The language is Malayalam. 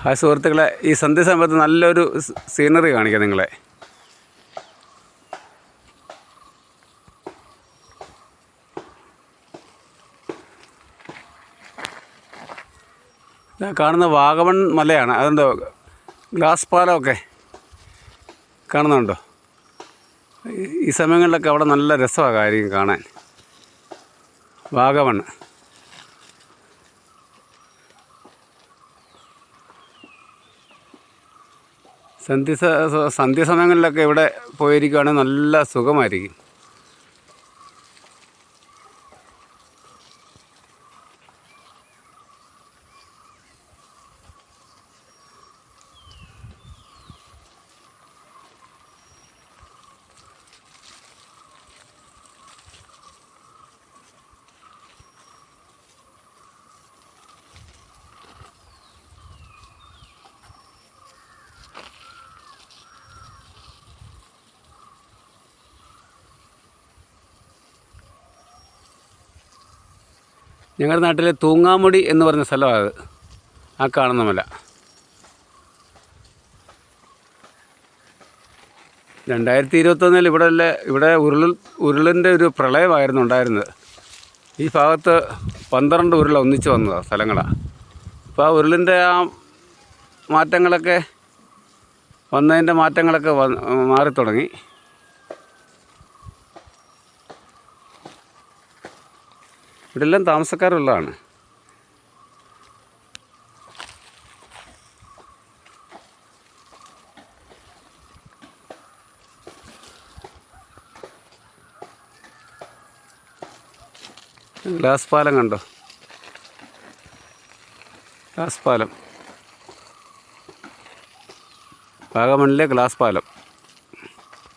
ഹായ് സുഹൃത്തുക്കളെ, ഈ സന്ധ്യാസമയത്ത് നല്ലൊരു സീനറി കാണിക്കാം നിങ്ങളെ. കാണുന്ന വാഗമൺ മലയാണ്. അതെന്തോ ഗ്ലാസ് പാലമൊക്കെ കാണുന്നുണ്ടോ? ഈ സമയങ്ങളിലൊക്കെ അവിടെ നല്ല രസമാണ് കാര്യം കാണാൻ. വാഗമൺ സന്ധ്യാസമയങ്ങളിലൊക്കെ ഇവിടെ പോയിരിക്കുകയാണെങ്കിൽ നല്ല സുഖമായിരിക്കും. ഞങ്ങളുടെ നാട്ടിലെ തൂങ്ങാമുടി എന്ന് പറഞ്ഞ സ്ഥലമാണ് അത്, ആ കാണുന്ന മല. 2021 ഇവിടെ ഉരുളിൻ്റെ ഒരു പ്രളയമായിരുന്നു ഉണ്ടായിരുന്നത്. ഈ ഭാഗത്ത് 12 ഉരുൾ ഒന്നിച്ച് വന്നതാണ് സ്ഥലങ്ങളാണ്. അപ്പോൾ ആ ഉരുളിൻ്റെ ആ മാറ്റങ്ങളൊക്കെ മാറിത്തുടങ്ങി. ഇവിടെ എല്ലാം താമസക്കാരുള്ളതാണ്. ഗ്ലാസ് പാലം കണ്ടോ? ഗ്ലാസ് പാലം, വാഗമണിലെ ഗ്ലാസ് പാലം.